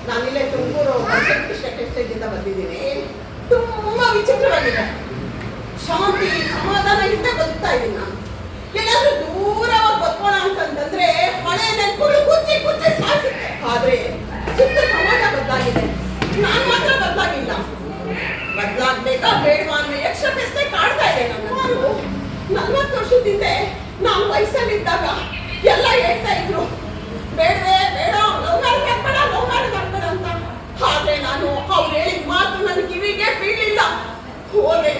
ನಾನಿಲ್ಲೇ ತುಮಕೂರು ಸ್ಟೇಜಿಂದ ಬಂದಿದ್ದೀನಿ. ತುಂಬಾ ವಿಚಿತ್ರವಾಗಿದೆ. ಶಾಂತಿ ಸಮಾಧಾನದಿಂದ ಬದುಕ್ತಾ ಇದ್ದೀನಿ ನಾನು. ಎಲ್ಲಾದ್ರೂ ದೂರವಾಗಿ ಬದುಕೋಣ ಅಂತಂದ್ರೆ ಹಳೆ ನೆನಪುಗಳು ಕುಚ್ಚಿ ಕುಚ್ಚಿ ಸಾಕಿದೆ. ಆದ್ರೆ ಸುತ್ತ ಸಮಾಜ ಬದಲಾಗಿದೆ, ನಾನ್ ಮಾತ್ರ ಬದಲಾಗಿಲ್ಲ. ಬದಲಾಗ್ಬೇಕಾ ಬೇಡವಾ ಅನ್ನೋ ಯಕ್ಷ ಪ್ರಶ್ನೆ ಕಾಡ್ತಾ ಇದೆ ನನ್ನ. 40 ವರ್ಷದಿಂದ ನಾನು ವಯಸ್ಸಲ್ಲಿದ್ದಾಗ ಎಲ್ಲ ಹೇಳ್ತಾ ಇದ್ರು, ಬೇಡವೇ ಬೇಡ, ಲವ್ ಮ್ಯಾರೇಜ್ ಆಗ್ಬೇಡ ಅಂತ. ಆದ್ರೆ ನಾನು ಅವ್ರು ಹೇಳಿದ ಮಾತು ನನ್ನ ಕಿವಿಗೆ ಬೀಳಿಲ್ಲ. ಹೋದೆ,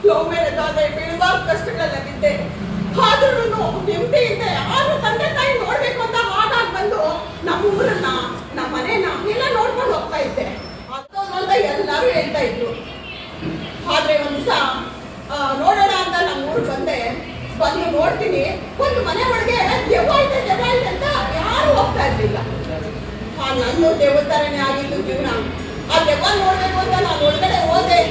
ಲವ್ ಮ್ಯಾರೇಜ್ ಆದ್ರೆ ಬೀಳುವಾಗ ಕಷ್ಟಗಳೆಲ್ಲ ಬಿದ್ದೆ. ಆದ್ರೂ ನೆಮ್ಮದಿಯಿಂದ ಯಾರು ತಂದೆ ತಾಯಿ ನೋಡ್ಬೇಕು ಅಂತ ಹಾಗಾಗಿ ಬಂದು ನಮ್ಮ ಊರನ್ನ, ನಮ್ಮ ಮನೇನ ಎಲ್ಲ ನೋಡ್ಕೊಂಡು ಹೋಗ್ತಾ ಇದ್ದೆ. ಅಂತ ಎಲ್ಲರೂ ಹೇಳ್ತಾ ಇದ್ರು. ಆದ್ರೆ ಒಂದ್ ದಿವಸ ನೋಡೋಣ ಅಂತ ನಮ್ಮ ಊರಿಗೆ ಬಂದು ನೋಡ್ತೀನಿ, ಒಂದು ಮನೆ ಒಳಗೆ ದೆವ್ವ ಇದೆ ಅಂತ ಯಾರು ಹೋಗ್ತಾ ಇರ್ಲಿಲ್ಲ. ನಂದು ದೆವ್ವ ತರನೇ ಆಗಿತ್ತು ಜೀವನ. ಆ ದೆವ್ವ ನೋಡ್ಬೇಕು ಅಂತ ನಾನು ಒಳಗಡೆ ಹೋದೆ.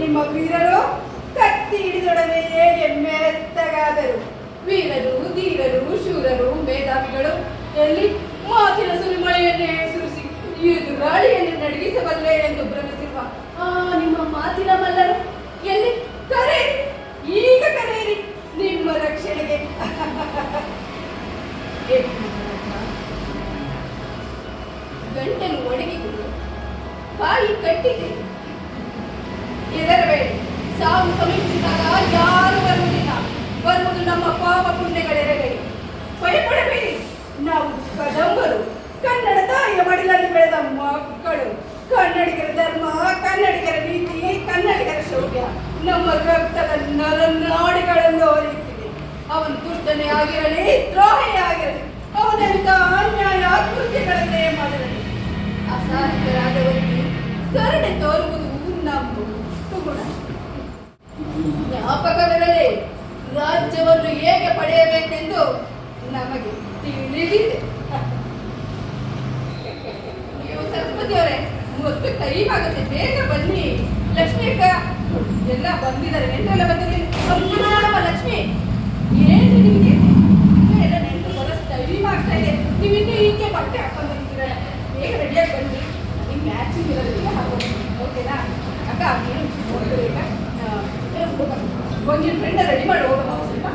ನಿಮ್ಮ ವೀರರು ಕತ್ತಿ ಹಿಡಿದೊಡನೆ ಹೇಗೆ ಮೆತ್ತಗಾದರು. ವೀರರು, ಧೀರರು, ಶೂರರು, ಮೇಧಾವಿಗಳು ಎಲ್ಲಿ ಮಾತಿನ ಸುರಿಮಳೆಯನ್ನೇ ಸುರಿಸಿ ಎದುರಾಳಿಯನ್ನು ನಡಗಿಸಬಲ್ಲೆ ಎಂದು ಭ್ರಮಿಸಿರುವ ನಿಮ್ಮ ಮಾತಿನ ಮಲ್ಲರು ಎಲ್ಲಿ? ಕರೆಯಿರಿ, ಈಗ ಕರೆಯಿರಿ ನಿಮ್ಮ ರಕ್ಷಣೆಗೆ. ಗಂಟಲು ಒಣಗಿಕೊಂಡು ಬಾಯಿ ಕಟ್ಟಿದೆ. ಹೆದರಬೇಡಿ, ಸಾವು ಸಮೀಪಿಸಿದಾಗ ಯಾರು ಬರುವುದು ನಮ್ಮ ಪಾಪ ಪುಣ್ಯಗಳೆರಗೈ. ಭಯಪಡಬೇಡಿ, ನಾವು ಕದಂಬರು, ಕನ್ನಡ ತಾಯಿಯ ಮಡಿಲಲ್ಲಿ ಬೆಳೆದ ಮಕ್ಕಳು. ಕನ್ನಡಿಗರ ಧರ್ಮ, ಕನ್ನಡಿಗರ ನೀತಿ, ಕನ್ನಡಿಗರ ಶೌರ್ಯ ನಮ್ಮ ರಕ್ತದ ನರನಾಡಿಗಳನ್ನು ಹರಿಯುತ್ತಿದೆ. ಅವನು ದುಷ್ಟನೇ ಆಗಿರಲಿ, ದ್ರೋಹಿ ಆಗಿರಲಿ, ಅವನೆಂತ ಅನ್ಯಾಯ ಕೃತ್ಯಗಳನ್ನೇ ಮಾಡಲಿ. ಅಸಹಾಯಕರಾದವರಿಗೆ ಕರುಣೆ ತೋರುವುದು ನಮ್ಮ ಗುಣ. ಜ್ಞಾಪಕವಿರಲಿ, ರಾಜ್ಯವನ್ನು ಹೇಗೆ ಪಡೆಯಬೇಕೆಂದು ನಮಗೆ ತಿಳಿದಿದೆ. ನೀವು ಸರಸ್ವತಿಯವರೇ, ಮೊದಲು ಟೈಮ್ ಆಗುತ್ತೆ, ಬೇಗ ಬನ್ನಿ. ಲಕ್ಷ್ಮಿ ಅಕ್ಕ ಎಲ್ಲ ಬಂದಿದ್ದಾರೆ, ನೆಂಟರೆಲ್ಲ ಬಂದಿದ್ದಾರೆ. ನಮ್ಮ ಲಕ್ಷ್ಮಿ, ಏನು ನಿಮಗೆ ಎಲ್ಲ ನೆಂಟು ಬರೋಷ್ಟು ಟೈಮ್ ಆಗ್ತಾ ಇದೆ. ನೀವು ಇನ್ನೂ ಹೀಗೆ ಬಟ್ಟೆ ಹಾಕೊಂಡು ಬಂದಿದ್ದೀರಲ್ಲ, ಬೇಗ ರೆಡಿಯಾಗಿ ಬನ್ನಿ. ನಿಮ್ಮ ಮ್ಯಾಚಿಂಗ್ ಇರೋದಕ್ಕೆ ಹಾಕೋದು, ಓಕೆನಾ ಅಕ್ಕ? ಏನು ನೋಡ್ಬೇಕಾ? ಒಂದು ಫ್ರೆಂಡ್ ರೆಡಿ ಮಾಡಿ ಹೋಗೋಣ ಸ್ವಲ್ಪ.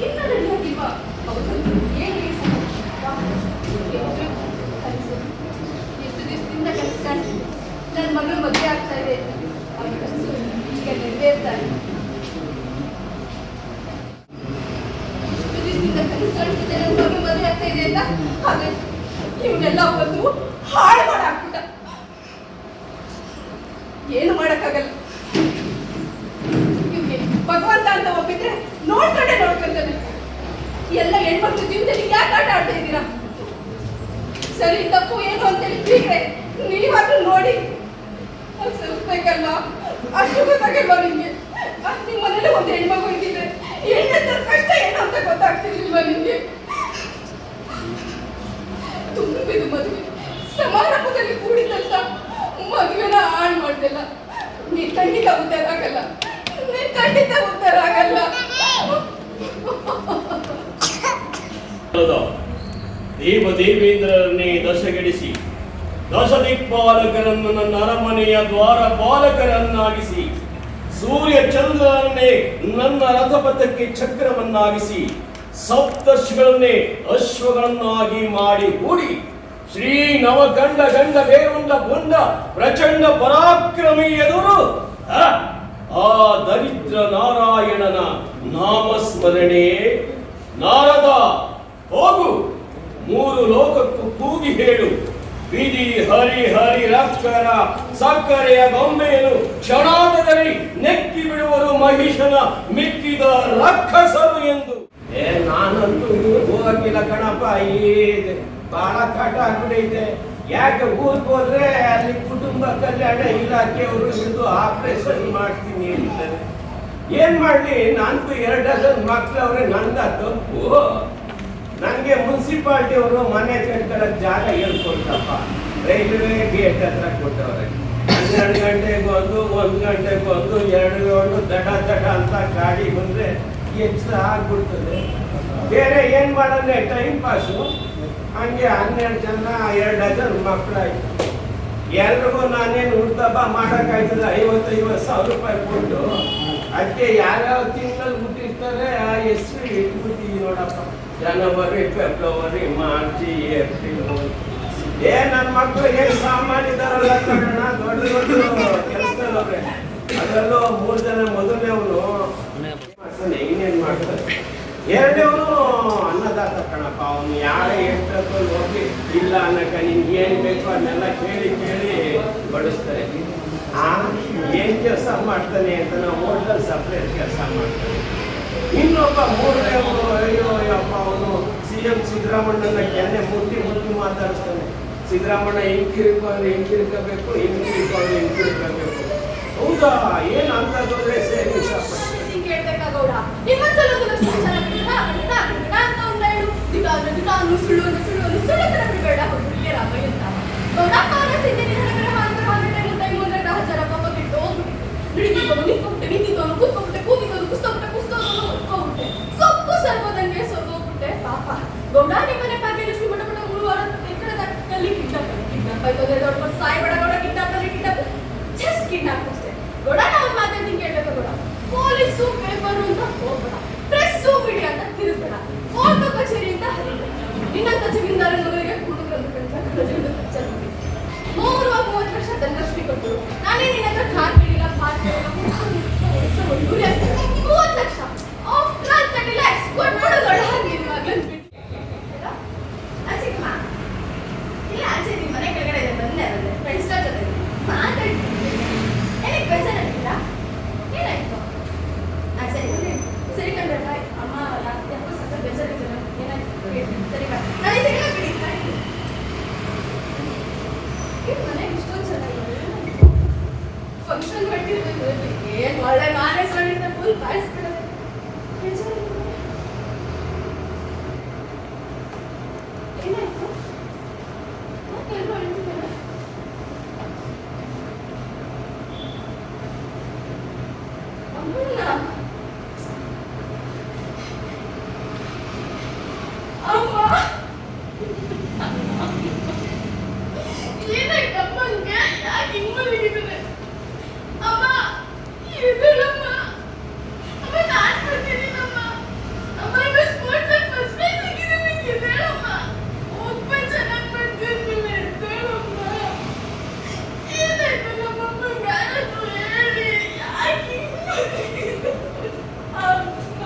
ಇನ್ನು ರೆಡಿ ಆಗಿಲ್ವಾ? ಏನು ಎಷ್ಟು ದಿವಸದಿಂದ ಕನಸು ಕಾಣ್ತಿದ್ದೆ, ನನ್ನ ಮಗಳು ಮದುವೆ ಆಗ್ತಾ ಇದೆ. ಅವನ ಕನಸು ಈಗ ನೆರವೇರ್ತಾನೆ. ಎಷ್ಟು ದಿವಸದಿಂದ ಕನಸು ಕಾಣ್ತಿದ್ದೆ, ನನ್ನ ಮಗಳು ಮದುವೆ ಆಗ್ತಾ ಇದೆ ಅಂತ. ಆದ್ರೆ ಇವನ್ನೆಲ್ಲ ಬಂದು ಹಾಳು ಮಾಡಾಕ್ಬಿಟ್ಟ. ಏನು ಮಾಡಕ್ಕಾಗಲ್ಲ. ಇವ್ಗೆ ಭಗವಂತ ಅಂತ ಒಪ್ಪಿದ್ರೆ ನೋಡ್ಕೊಂತಾನೆ. ಎಲ್ಲ ಹೆಣ್ಮಕ್ಳು ಜೀವನದಲ್ಲಿ ಯಾಕೆ ಆಟ ಆಡ್ತಾ ಇದ್ದೀರಾ? ಸರಿ ತಪ್ಪು ಏನು ಅಂತೇಳಿ ಬೀಗ್ರೆ ನೀವಾದ್ರೂ ನೋಡಿ ಸರಿಸ್ಬೇಕಲ್ಲ. ಅಷ್ಟು ಗೊತ್ತಾಗಲ್ವಾ ನಿಮ್ಗೆ? ನಿಮ್ಮ ಮನೇಲಿ ಒಂದು ಹೆಣ್ಮಗು ಇದ್ದಿದ್ರೆ ಹೆಣ್ಣೆತ್ತ ಕಷ್ಟ ಏನು ಅಂತ ಗೊತ್ತಾಗ್ತಿರ್ಲಿಲ್ವಾ ನಿಮ್ಗೆ? ತುಂಬಿದು ಮದುವೆ ಸಮಾರಂಭದಲ್ಲಿ ಕೂಡಿದಂತ ಮದುವೆನ ಹಾಳು ಮಾಡ್ದಿಲ್ಲ. ನೀನ್ ಖಂಡಿತ ಉದ್ಧಾರ ಆಗಲ್ಲ, ನೀನ್ ಖಂಡಿತ ಉದ್ಧಾರ ಆಗಲ್ಲ. ದೇವ ದೇವೇಂದ್ರರನ್ನೇ ದಶಗೆಡಿಸಿ ದಶದಿಕ್ಪಾಲಕರನ್ನು ನನ್ನ ಅರಮನೆಯ ದ್ವಾರ ಪಾಲಕರನ್ನಾಗಿಸಿ ಸೂರ್ಯ ಚಂದ್ರರನ್ನೇ ನನ್ನ ರಥಪಥಕ್ಕೆ ಚಕ್ರವನ್ನಾಗಿಸಿ ಸಪ್ತರ್ಷಿಗಳನ್ನೇ ಅಶ್ವಗಳನ್ನಾಗಿ ಮಾಡಿ ಹೂಡಿ ಶ್ರೀ ನವಗಂಡ ಗಂಡ ಬೇರುಂಡ ಪುಂಡ ಪ್ರಚಂಡ ಪರಾಕ್ರಮಿ ಎದುರು ಆ ದರಿದ್ರ ನಾರಾಯಣನ ನಾಮಸ್ಮರಣೆ. ನಾರದ, ಹೋಗು, 3 ಲೋಕಕ್ಕೂ ಕೂಗಿ ಹೇಳು, ವಿಧಿ ಹರಿ ಹರಿ ರಕ್ಕರ ಸಕ್ಕರೆಯ ಗೊಂಬೆಯನ್ನು ಕ್ಷಣಾರ್ಧದಲ್ಲಿ ನೆಕ್ಕಿ ಬಿಡುವರು ಮಹಿಷನ ಮಿಕ್ಕಿದ ರಕ್ಕಸರು ಎಂದು. ನಾನಂತೂ ಹೋಗಿಲ್ಲ ಕಣಪ್ಪ, ಈ ಬಹಳ ಕಟ ಆಗ್ಬಿಟ್ಟೈತೆ. ಯಾಕೆ ಊರಿಗೆ ಹೋದ್ರೆ ಅಲ್ಲಿ ಕುಟುಂಬ ಕಲ್ಯಾಣ ಇಲಾಖೆಯವರು ಹಿಡಿದು ಆಪರೇಷನ್ ಮಾಡ್ತೀನಿ ಅಂತಾರೆ. ಏನ್ ಮಾಡ್ಲಿ, ನಾಲ್ಕು 2 ಡಜನ್ ಮಕ್ಳವ್ರೆ, ನಂದ ತಪ್ಪು. ನನಗೆ ಮುನ್ಸಿಪಾಲ್ಟಿ ಅವರು ಮನೆ ಕಟ್ಕೊಳಕ್ ಜಾಗ ಹೇಳ್ಕೊಡ್ತಪ್ಪ, ರೈಲ್ವೆ ಗೇಟ್ ಹತ್ರ ಕೊಟ್ಟವ್ರೆ. 12 ಗಂಟೆಗೊಂದು 1 ಗಂಟೆಗೊಂದು 2 ದಡ ದಡ ಅಂತ ಗಾಡಿ ಬಂದ್ರೆ ಎಚ್ಚರ ಆಗ್ಬಿಡ್ತದೆ. ಬೇರೆ ಏನ್ ಮಾಡಂದ್ರೆ ಟೈಮ್ ಪಾಸು. ಹಂಗೆ 12 ಜನ 2 ಡಜನ್ ಮಕ್ಕಳಾಯ್ತು. ಎಲ್ರಿಗೂ ನಾನೇನು ಹುಡ್ದಬ್ಬ ಮಾಡೋಕ್ಕಾಯ್ತದ 50,000 ಸಾವಿರ ರೂಪಾಯಿ ಕೊಟ್ಟು. ಅದಕ್ಕೆ ಯಾವ್ಯಾವ ತಿಂಗಳಲ್ಲಿ ಹುಟ್ಟಿರ್ತಾರೆ ಆ ಹೆಸರು ಇಟ್ಬಿಟ್ಟಿವಿ ನೋಡಪ್ಪ. ಜನವರಿ, ಫೆಬ್ರವರಿ, ಮಾರ್ಚ್, ಏಪ್ರಿಲ್. ನನ್ನ ಮಕ್ಕಳು ಏನು ಸಾಮಾನ್ಯದಾರಲ್ಲ ಕಣ, ದೊಡ್ಡ ದೊಡ್ಡ ಕೆಲಸದವ್ರೆ. ಅದರಲ್ಲೂ 3 ಜನ ಮೊದಲನೇವನು ಇನ್ನೇನು ಮಾಡ್ತಾರೆ, 2ನೇವನು ಅನ್ನದಾತ ಕಣಪ್ಪ. ಅವನು ಯಾರೇ ಎಷ್ಟು ಹೋಗಿ ಇಲ್ಲ ಅನ್ನಕ ನಿನ್ಗೆ ಏನು ಬೇಕು ಅದನ್ನೆಲ್ಲ ಕೇಳಿ ಕೇಳಿ ಬಡಿಸ್ತಾರೆ. ಏನ್ ಕೆಲಸ ಮಾಡ್ತಾನೆ ಅಂತ ನಾವು ಹೋಟೆಲ್ ಸಪ್ರೇಟ್ ಕೆಲಸ ಮಾಡ್ತಾನೆ. ಇನ್ನೊಬ್ಬ 3ನೇವನು ಅಯ್ಯೋ ಅಪ್ಪ, ಅವನು CM ಸಿದ್ದರಾಮಣ್ಣನ ಕೆನ್ನೆ ಮುಟ್ಟಿ ಮಾತಾಡಿಸ್ತಾನೆ. ಸಿದ್ದರಾಮಣ್ಣ ಹಿಂಗಿರ್ಕೋಬೇಕು, ಹಿಂಗಿರ್ಕೋಬೇಕು. ಹೌದಾ, ಏನ್ ಅಂತಂದ್ರೆ ಸೇರಿ ಕೇಳ್ಬೇಕಾಗೌಡ ನಿಮ್ಮಂತಲ್ಲ ಸುಳ್ಳು ತರ ಬಿಡಬೇಡ ರಾಮಯ್ಯ ಅಂತ ಗೌಡ ಕಾಲ ಸಿದ್ಧಿ ಸೊಪ್ಪು ಸರ್ವದಂಗೆ ಸೊರ್ಗೋಗ್ಬಿಟ್ಟೆ ಪಾಪ ಗೌಡ ನಿಮ್ಮನೆ ಭಾಗ್ಯಲಕ್ಷ್ಮಿ ಬಡ ಬಡ ಮುಳುವಾರಲ್ಲಿ ಕಿಡ್ನಾಪ್ ಆಯ್ತು. ದೊಡ್ಡ ಸಾಯ್ಬೇಡ ಗೌಡ, ಕಿಡ್ನಾಪ್ ಜಸ್ಟ್ ಕಿಡ್ನಾಪ್ ಅಷ್ಟೇ. ಗೌಡ ನಾವು ಮಾತಾಡ್ತೀನಿ ಕೇಳ್ಬೇಕು ಗೌಡ. ಪೊಲೀಸು ಪೇಪರು ಅಂತ ಹೋಗ್ಬೇಡ, ಪ್ರೆಸ್ಸು ಮೀಡಿಯಾ ಅಂತ ತಿರುಗಬೇಡ, ಕೋರ್ಟು ಕಚೇರಿ ಅಂತ ಹರಿಬೇಡ. ನಿನ್ನಂತ ಜಮೀನ್ದಾರ ಮಗಳಿಗೆ ಕುಟುಂಬ 30 ವರ್ಷ ದಂಡಶ್ರೀ ಕೊಟ್ಟರು. ನಾನೇ ನಿನ್ನ ಹತ್ರ ಕಾರ್ ಕೇಳಿಲ್ಲ, 30 ಲಕ್ಷ ಆಫ್ಟರ್ 30 lakhs ಕೊಟ್ಬಿಡೋದೊಳ ನಿನ್ನ ಮಗಳನ್ನ ಬಿಟ್ಟು ಇಲ್ಲ ಆಚೆ ನಿಮ್ಮ ಮನೆ ಕೆಳಗಡೆ ಇದೆ, ಬಂದೆ ಫ್ರೆಂಡ್ಸ್ ಜೊತೆ ಮಾತಾಡ್ತೀನಿ. ಏನಕ್ಕೆ ಬೇಜಾರಾಗಿದ್ದೀರಾ? ಏನಾಯ್ತು? ಸರಿ ಕಂಡ್ರೆ ಬಾಯ್. ಅಮ್ಮ ಯಾಕೋ ಸಕ್ಕ ಬೇಜಾರಾಗಿದ್ದೀರ? ಏನಾಯ್ತು? ಸರಿ ಬಾಯ್, ನಾಳೆ ಸಿಗಲ್ಲ ಬಿಡಿ. ಮನೆಗೆ ಇಷ್ಟೊಂದು ಚೆನ್ನಾಗಿದೆ, ಫಂಕ್ಷನ್ ಮಾಡಿರ್ಬೇಕು. ಏನ್ ಒಳ್ಳೆ ನಾನೇ ಮಾಡಿದ್ದೆ, ಫುಲ್ ಕಾಯಿಸ್ಬಿಡೋದು. ಏನಾಯ್ತು? ಎಲ್ಲರೂ ಹೇಳ್ತಿದ್ದಾರೆ. ಅಮ್ಮ ಏನಾಯ್ತಮ್ಮಂಗೆ? ಯಾಕೆ ಹಿಂಗ್ ಮಲಗಿದ್ದಾರೆ? ಅಮ್ಮ ಎದ್ದೇಳಮ್ಮ. ಅಮ್ಮ ನಾನ್ ಬರ್ತಿದ್ದೀನಮ್ಮ. ಅಮ್ಮ ಇವಾಗ ಸ್ಪೋರ್ಟ್ಸ್ ಅಲ್ಲಿ ಫಸ್ಟ್ ಪ್ರೈಸ್ ಸಿಕ್ಕಿದ್ದೀನಿ, ಎದ್ದೇಳಮ್ಮ. ಓದ್ಕೊಂಡು ಚೆನ್ನಾಗಿ ಬರ್ತಿರ್ಲಿಲ್ಲ, ಎದ್ದೇಳಮ್ಮ. ಏನಾಯ್ತು ನಮ್ಮಮ್ಮಂಗೆ? ಯಾರಾದ್ರೂ ಹೇಳಿ, ಯಾಕೆ ಹಿಂಗ್ ಮಲಗಿದ್ದಾರೆ? ಅಮ್ಮ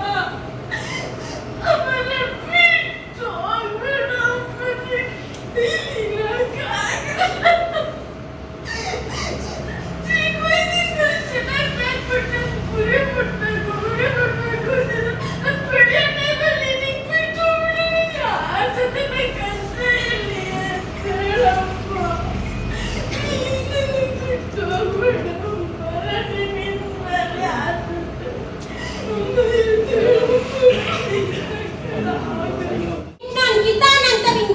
ಅಮ್ಮನ ಬಿಟ್ಟು ಹೋಗ್ಬೇಡ ಅಮ್ಮನಿಗೆ.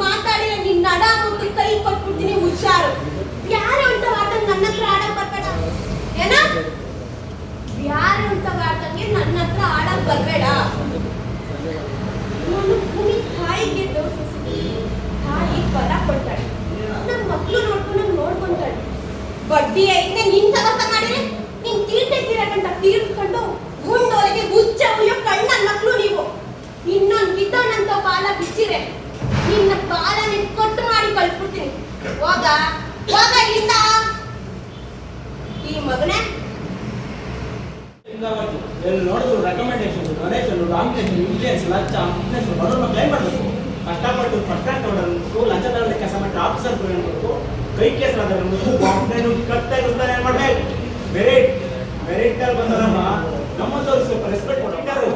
ಮಾತಾಡಿದ್ರೆ ನಿನ್ನ ನಡ ಮುಟ್ಟು ಕೈ ಕೊಟ್ಬಿಡ್ತೀನಿ, ಹುಷಾರು. ಯಾರು ಅಂತ ಆಟಂಗೆ ನನ್ನ ಹತ್ರ ಆಡಕ್ ಬರ್ಬೇಡ. ಏನ ಯಾರು ಅಂತ ಆಟಂಗೆ ನನ್ನ ಹತ್ರ ಆಡಕ್ ಬರ್ಬೇಡ. ನಾನು ಭೂಮಿ ತಾಯಿಗೆ ದೋಷಿಸಿ ತಾಯಿ ಫಲ ಕೊಡ್ತಾಳೆ, ನನ್ನ ಮಕ್ಕಳು ನೋಡ್ಕೊಂತಾಳೆ. ಬಡ್ಡಿ ಐತೆ ನಿನ್ ಸವಸ ಮಾಡಿದ್ರೆ ನಿನ್ ತೀರ್ಥ ತೀರ್ಸ್ಕೊಂಡು ಮುಂದೊಳಗೆ ಗುಚ್ಚ ಉಯ್ಯೋ ಕಣ್ಣ ಮಕ್ಕಳು ನೀವು. ಇನ್ನೊಂದು ಗಿದ್ದಣ್ಣಂತ ಬಾಲ ಬಿಚ್ಚಿರೆ ನಿನ್ನ ಬಾಲ ಕೊಟ್ಟು ಮಾಡಿ ಕಳ್ಸ್ಬಿಡ್ತೀನಿ. ಹೋಗ ಇಲ್ಲಿಂದ. ಈ ಮಗನೇ ನೋಡಿದ್ರು ರೆಕಮೆಂಡೇಶನ್, ಡೊನೇಷನ್, ನಾಮಿನೇಷನ್, ಇನ್ಫ್ಲೂಯೆನ್ಸ್, ಲಂಚ, ಬಿಸ್ನೆಸ್ ಬಡವ್ರನ್ನ ಕ್ಲೈಮ್ ಮಾಡಬೇಕು. ಕಷ್ಟಪಟ್ಟು ಫಸ್ಟ್ ರ್ಯಾಂಕ್ ತಗೊಂಡು ಲಂಚ ತಗೊಳ್ಳಿ ಕೆಲಸ ಮಾಡಿ ಆಫೀಸರ್ ತಗೊಂಡ್ಬಿಟ್ಟು ಕೈ ಕೇಸ್ ಕಟ್ಟಾಗಿ ಏನ್ ಮಾಡ್ಬೇಕು? ಮೆರಿಟ್ ಅಲ್ಲಿ ಬಂದವರಮ್ಮ ನಮ್ಮಂತವ್ರು ಸ್ವಲ್ಪ ರೆಸ್ಪೆಕ್ಟ್ ಕೊಟ್ಟಿದ್ದಾರೆ.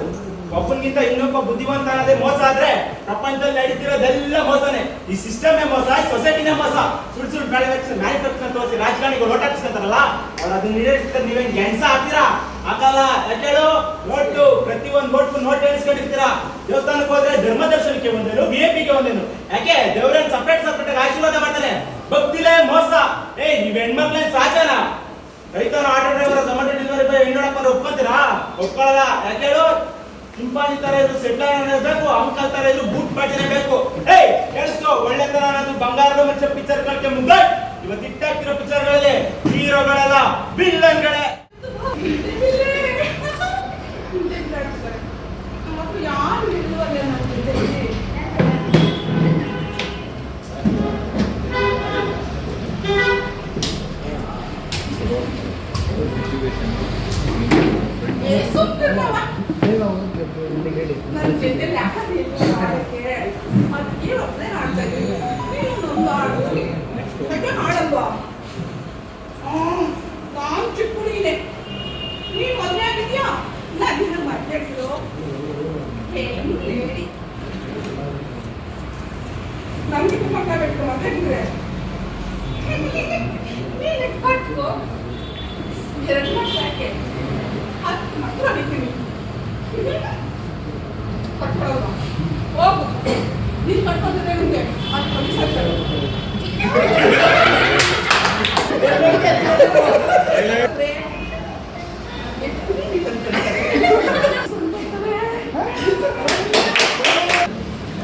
ಒಬ್ಬನಿಗಿಂತ ಇನ್ನೊಬ್ಬ ಬುದ್ಧಿವಂತ ಅನ್ನೋದೇ ಮೋಸ ಆದ್ರೆ ಪ್ರಪಂಚದಲ್ಲಿ ನಡೀತಿರೋದೆಲ್ಲ ಮೋಸನೇ. ಈ ಸಿಸ್ಟಮೇ ಮೋಸ, ಸೊಸೈಟಿನೇ ಮೋಸ. ಸುಳ್ಳು ಸುಳ್ಳು ಮ್ಯಾನುಫ್ಯಾಕ್ಚರ್ ತೋರಿಸಿ ರಾಜಕಾರಣಿಗಳು ಓಟ್ ಹಾಕಿಸ್ಕೊಂತಾರಲ್ಲ, ಅವ್ರು ಅದನ್ನ ನಿರ್ವಹಿಸ್ತಾರೆ. ನೀವೇನ್ ಗೆಣಸ ಹಾಕ್ತೀರಾ? ಹಾಕಲ್ಲ. ಯಾಕೆ ಹೇಳು? ನೋಟು, ಪ್ರತಿಯೊಂದು ಓಟ್ಗೂ ನೋಟ್ ಎಣಿಸ್ಕೊಂಡಿರ್ತೀರಾ. ದೇವಸ್ಥಾನಕ್ಕೆ ಹೋದ್ರೆ ಧರ್ಮ ದರ್ಶನಕ್ಕೆ ಒಂದೇನು, VIP ಗೆ ಒಂದೇನು. ಯಾಕೆ ದೇವ್ರನ್ನ ಸಪ್ರೇಟ್ ಆಗಿ ಆಶೀರ್ವಾದ ಮಾಡ್ತಾನೆ. ಭಕ್ತಿಲೇ ಮೋಸ. ನೀವ್ ಹೆಣ್ಮಕ್ಳೇನ್ ಸಾಚನ? ರೈತರ ಆಟೋ ಡ್ರೈವರ್, ಝೊಮ್ಯಾಟೊ ಡೆಲಿವರಿ ಹೆಣ್ಣೊಡಪ್ಪನ ಒಪ್ಕೊಂತೀರಾ? ಒಪ್ಕೊಳ್ಳಲ್ಲ. ಯಾಕೆ ಹೇಳು? ಚಿಂಪಾಂಜಿ ತರ ಇದ್ರು ಸೆಟ್ಲರ್ ಬೇಕು, ಅಂಕಲ್ ತರ ಇದ್ರು ಬೂಟ್ ಪಾಟಿನೇ ಬೇಕು. ಕೇಳಿಸ್ಕೋ, ಒಳ್ಳೆತನ ಅನ್ನೋದು ಬಂಗಾರದ ಮಚ್ಚ ಪಿಕ್ಚರ್ ಕಳ್ಕೆ ಮುಂದೆ ಇವತ್ತು ಇಟ್ಟಾಗ್ತಿರೋ ಪಿಕ್ಚರ್ಗಳಲ್ಲಿ ಹೀರೋಗಳೆಲ್ಲ ವಿಲ್ಲನ್ಗಳೇ. ಯಾರು ಇರುವಲ್ಲ ನಮ್ಮ ಜೊತೆಲಿ. ನನ್ನ ಜೊತೆಲಿ ಯಾಕೆ ಅದಕ್ಕೆ ಒಬ್ಬನೇ ಹಾಡ್ತಾ ಇದ್ದೀನಿ. ನೀನೊಂದು ಹಾಡು ಯಾಕೆ ಹಾಡಲ್ವಾ? ನಾನು ಚಿಕ್ಕ ಹುಡುಗಿನೇ, ನೀನು ಮದುವೆ ಆಗಿದ್ಯಾ? ನಾನು ಮಾತಾಡಿದ್ರು ಹೇಳಿ ನಮ್ಗೆ ಮಕ್ಕ ಬೇಕು ಮಾತಾಡಿದ್ರೆ ನೀನು ಕಟ್ಕೋ. 2 ವರ್ಷ ಯಾಕೆ 10 ಮಕ್ಕಳು ಅಡಿತೀನಿ ಕಟ್ಕೊಳ್ಳಲ್ವಾ? ಹೋಗು, ನೀನು ಕಟ್ಕೊಂಡ್ರೆ ನಿಮಗೆ 10 ವರ್ಷ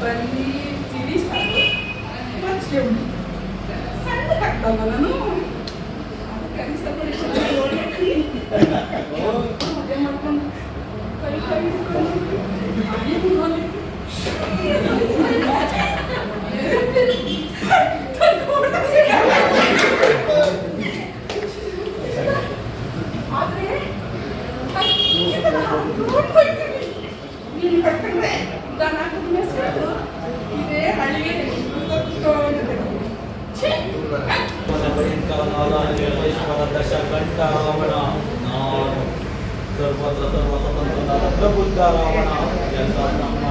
ಬರೀ ಚಿಡಿ ಸಣ್ಣ ಕಟ್ಟಲ್ಲ ನಾನು. ಮದುವೆ ಮಾಡ್ಕೊಂಡು ಕೈ ಆದ್ರೆ ನೀನು ಕಟ್ಕೊಂಡ್ರೆ ದನ ಕುಡಿಸ್ಕೊಂಡು ಇದೇ ಹಳ್ಳಿಗೆ ಸರ್ವತ್ರ ಸರ್ವಸ್ವತಂತ್ರನಾದ ಪ್ರಬುದ್ಧ ರಾವಣ ಎಲ್ಲ ನಮ್ಮ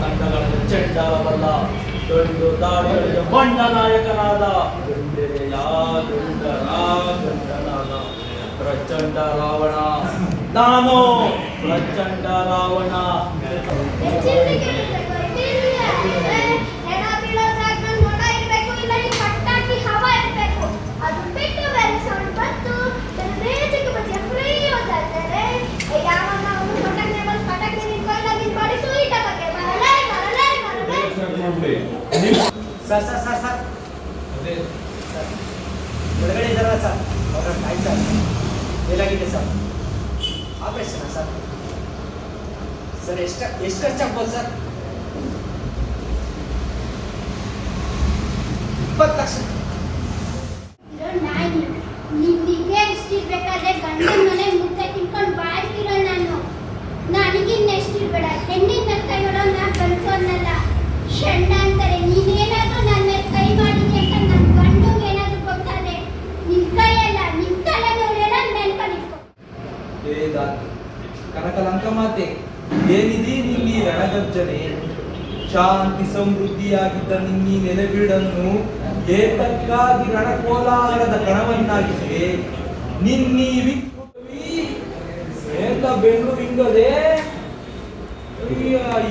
ತಂಡಗಳನ್ನು ಚೆಂಡಾರವಲ್ಲ ದೊಡ್ಡ ದಾಳಿಗಳಿಗೆ ಬಂಡ ನಾಯಕನಾದ ಗಂಡನೆಯ ಗಂಡನಾದ ಪ್ರಚಂಡ ರಾವಣ. ನಾನು ಪ್ರಚಂಡ Ravana. Sir sir sir sir ಒಳಗಡೆ ಇದ್ದಾರ ಸರ್? ಅವ್ರ ಆಯ್ತು ಸರ್. ಏನಾಗಿದೆ ಸರ್? Operation sir? ಸರ್ ಎಷ್ಟು ಖರ್ಚಾಗ್ಬೋದು ಸರ್? 20 ಲಕ್ಷ. ನಿಮಗೆ ಎಷ್ಟಿರ್ಬೇಕಾದ್ರೆ ಗಂಡನ ಮನೆ ಮುದ್ದೆ ತಿನ್ಕೊಂಡು ಬಾಳ್ತಿರೋ ನನಗಿನ್ನ ಎಷ್ಟಿರ್ಬೇಡ. ಹೆಣ್ಣಿನ ಕೈ ನೋಡೋ ನಾ ಕಳ್ಸೋನಲ್ಲ ಷಂಡ ಅಂತಾರೆ. ನೀನೇನಾದ್ರೂ ನನ್ನ ಮೇಲೆ ಕೈ ಮಾಡಿದ್ಯ ಅಂತ ನನ್ನ ಗಂಡಂಗೆ ಏನಾದ್ರೂ ಗೊತ್ತಾದ್ರೆ ನಿನ್ ಕೈಯಲ್ಲ ನಿನ್ ತಲೆ ನೋಡೆಲ್ಲ ನೆನ್ಪನಿಟ್ಕೊ. ಕನಕಲಂಕ ಮಾತೆ, ಏನಿದೆ ನಿನ್ನಿ ರಣಗರ್ಜನೆ? ಶಾಂತಿ ಸಮೃದ್ಧಿಯಾಗಿದ್ದ ನಿನ್ನಿ ನೆಲೆಬೀಡನ್ನು ಏತಕ್ಕಾಗಿ ರಣಕೋಲಾಹಲದ ಕಣವನ್ನಾಗಿಸಿದೆ? ನಿನ್ನೀ ವಿಕ್ಕುಟವಿ ಏತ ಬೆಂಡು ಹಿಂಗದೆ.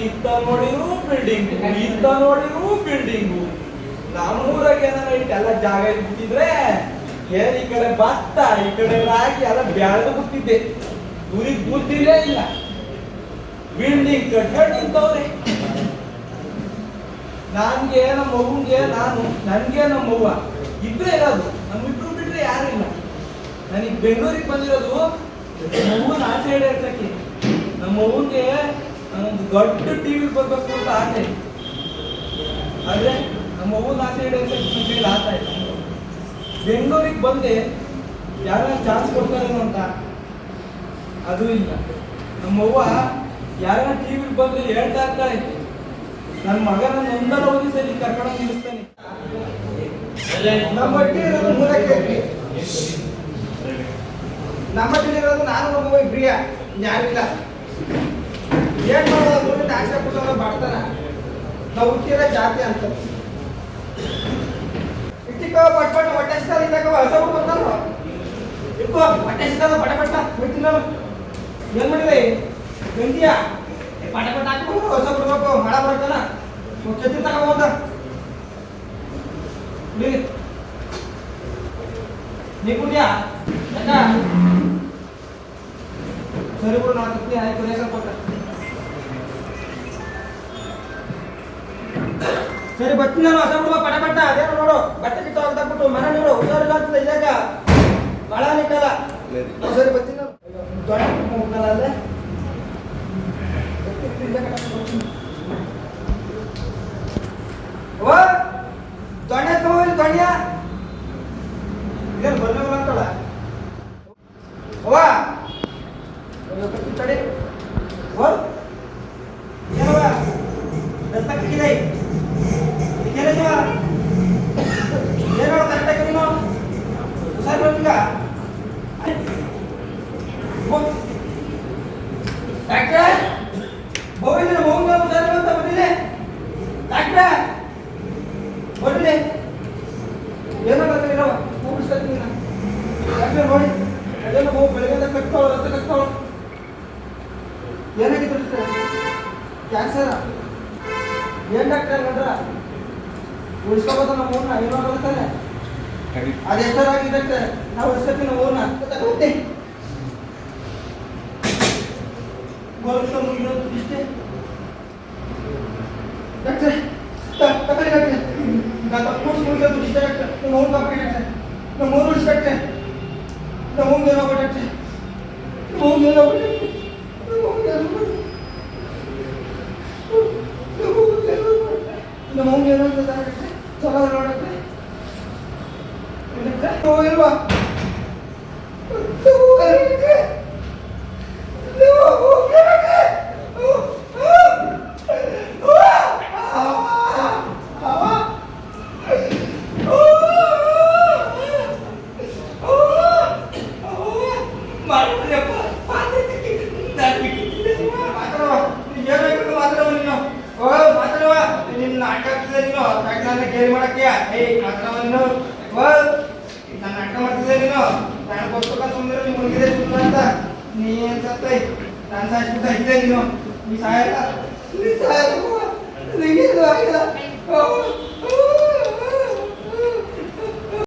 ಇತ್ತ ನೋಡಿರು ಬಿಲ್ಡಿಂಗು, ಇತ್ತ ನೋಡಿರು ಬಿಲ್ಡಿಂಗು. ನಮ್ಮೂರಾಗ ಏನಾರ ಇಟ್ಟೆಲ್ಲ ಜಾಗ ಬಿಟ್ಟಿದ್ರೆ ಏನ್ ಈ ಕಡೆ ಭತ್ತ ಈ ಕಡೆ ರಾಗಿ ಎಲ್ಲ ಬೆಳೆದು ಬಿಟ್ಟಿದ್ದೆ. ಊರಿಗೆ ಬುದ್ಧಿಲೇ ಇಲ್ಲ. ಬಿಲ್ಡಿಂಗ್ ಕಟ್ಕೊಂಡು ನಿಂತವ್ರೆ. ನನ್ಗೆ ನಮ್ಮ ಮಗುಂಗೆ ನನ್ಗೆ ನಮ್ಮ ಅವ್ವ ಇಬ್ಬರೇ ಇರೋದು. ನಮ್ಮಿಬ್ರು ಬಿಟ್ರೆ ಯಾರು ಇಲ್ಲ. ನನಗೆ ಬೆಂಗಳೂರಿಗೆ ಬಂದಿರೋದು ಮಗುನ ಆಸೆ ಇಡಕ್ಕೆ. ನಮ್ಮ ಮಗುಂಗೆ ನಾನೊಂದು ದೊಡ್ಡ ಟಿವಿ ಬರ್ಬೇಕು ಅಂತ ಆಸೆ. ಆದ್ರೆ ನಮ್ಮ ಮಗುನ ಆಸೆ ಇಡಕ್ಕೆ ಆಗ್ತಾ ಇಲ್ಲ. ಬೆಂಗಳೂರಿಗೆ ಬಂದೆ ಯಾರ ಚಾನ್ಸ್ ಕೊಡ್ತಾರೇನೋ ಅಂತ, ಅದು ಇಲ್ಲ. ನಮ್ಮವ್ವ ಯಾರ ಟಿವಿ ಬಂದ್ರೆ ಹೇಳ್ತಾ ಇರ್ತಾಳೆ, ನನ್ನ ಮಗನ ಒಂದರ ಒಂದು ಸರಿ ಕರ್ಕೊಂಡು ನಿಲ್ಲಿಸ್ತಾನೆ. ನಮ್ಮ ಬಟ್ಟಿ ಇರೋದು 3 ಎಕರೆ. ನಮ್ಮ ಬಟ್ಟಿ ಇರೋದು ನಾನು ನಮ್ಮ ಪ್ರಿಯ ಯಾರಿಲ್ಲ. ಏನ್ ಮಾಡೋದು ಆಸೆ ಪುಟ್ಟವ್ರ ಬಾಡ್ತಾನ ನಾವು ಹುಟ್ಟಿರೋ ಜಾತಿ ಅಂತ ಇಟ್ಟಿಕ ಪಟ್ ಪಟ್ ಹೊಟ್ಟೆ ಸಿಗ್ತದ ಇದ್ದಾಕ ಹೊಸ ಬರ್ತಾನ ಇಕ್ಕೋ ಹೊಟ್ಟೆ ಸಿಗ್ತದ ಪಟ ಪಟ್ಟ ಬಿಡ್ತೀನಿ ನಾನು ಏನ್ ಮಾಡಿದೆ ಗಂಜಿಯ ಪಟ ಪಟ ಹಾಕ್ಕೊಂಡು ಹೊಸ ಬಿಡ್ಬೇಕು ಮಳ ಬರತ್ತಲ್ಲ ಛತ್ರಿ ತಗೊಂಡ ನೀ ಕುಡಿಯಾ ಯಾಕ ಸರಿ ಬಿಡು ನಾನು ತಪ್ಪಿ ಆಯ್ತು ರೇಷನ್ ಕೊಟ್ಟ ಸರಿ ಬರ್ತೀನಿ ನಾನು ಹೊಸ ಬಿಡುವ ಪಟ ಪಟ್ಟ ಅದೇನು ನೋಡು ಬಟ್ಟೆ ಕಿತ್ತ ಹೋಗ್ದಾಕ್ಬಿಟ್ಟು ಮನೆ ನೋಡು ಹುಷಾರಿಲ್ಲ ಆಗ್ತದೆ ಇದ್ದಾಗ ಮಳ ನಿಕ್ಕಲ್ಲ ಸರಿ ಬರ್ತೀನಿ ನಾನು ದೊಡ್ಡ ಹೋಗಲ್ಲ ಅಲ್ಲೇ ಓ ದೊಣ್ಣೆ ತಗೋಲಿ ದೊಣ್ಣೆ ಇದೇನು ಬರ್ಲಿಲ್ಲ ಅಂತಲ್ಲ ಅವ್ವ ತಡಿ ಓ ಏನವ್ವ ರಕ್ತಕ್ಕಿದೆ ಏನೈತವ ಏನೋ ಕರೆಕ್ಟಾಗಿ ನೀನು ಹುಷಾರು ಬರ್ತೀಗ ಡಾಕ್ಟ್ರೆ ಬೋವಿನ ಮೌಂಗ ಹುಷಾರು ಅಂತ ಬಂದಿದೆ ಡಾಕ್ಟ್ರೆ ಬರ್ಲಿ ಏನೋ ಬರ್ತೀರವ ಕೂಡಿಸ್ತೀನಿ ನಾನು ಡಾಕ್ಟ್ರೆ ನೋಡಿ ಅದೇನೋ ಬಹು ಬೆಳಗ್ಗೆ ಕಟ್ತಾವಳು ರಕ್ತ ಕಟ್ತಾವಳು ಏನಾಗಿತ್ತು ಕ್ಯಾನ್ಸರ್ ಏನ್ ಡಾಕ್ಟ್ರೆ ಹಂಗಂದ್ರ ಉಳಿಸ್ಕೋಬೋದ ನಮ್ಮ ಊರ್ನ ಏನೋ ಆಗುತ್ತಾನೆ ಅದೆಷ್ಟರಾಗಿದ್ದಕ್ಕೆ ನಾವು ಉಳಿಸ್ಕೊತೀವಿ ನಮ್ಮ ಊರ್ನ ತಗೋತೆ ಗೋಲ್ಸ್ಕೊಂಡು ಮುಗಿರೋದು ಇಷ್ಟೇ ಡಾಕ್ಟ್ರೆ ತಗೊಳ್ಳಿ ಡಾಕ್ಟ್ರೆ ನಾನು ತಪ್ಪು ಮುಗಿರೋದು ಇಷ್ಟೇ ಡಾಕ್ಟ್ರೆ ನಮ್ಮ ಊರು ತಪ್ಪಿ ಡಾಕ್ಟ್ರೆ ನಮ್ಮ ಊರು ಉಳಿಸ್ಕೊಟ್ರೆ ನಮ್ಮ ಊರಿಗೆ ಏನೋ ಡಾಕ್ಟ್ರೆ ನಮ್ಮ ಊರಿಗೆ ಏನೋ ನಮ್ಮ ಊರಿಗೆ ಏನೋ ಚಲೋ ನೋಡಕ್ಕೆ ಇಲ್ವಾ ಕೇಳಿ ಮಾಡಕ್ಕೆ ಮಾತಾಡವನ್ನು ನಾನು ನಾಟಕ ಮಾಡ್ತಿದ್ದೆ ನೀನು ನಾನು ಕೊಡ್ಬೇಕ ಸುಮ್ಮನೆ ನೀವು ಮುಗಿದೇ ಸುಮ್ಮನೆ ಅಂತ ನೀ ಏನ್ ಸತ್ತೈ ನಾನು ಸಾಯಿಸ್ಬಿಟ್ಟು ಇದ್ದೆ ನೀನು ನೀ ಸಾಯಲ್ಲ ನೀ ಸಾಯಲ್ಲ ನಿಂಗೇನು ಆಗಿಲ್ಲ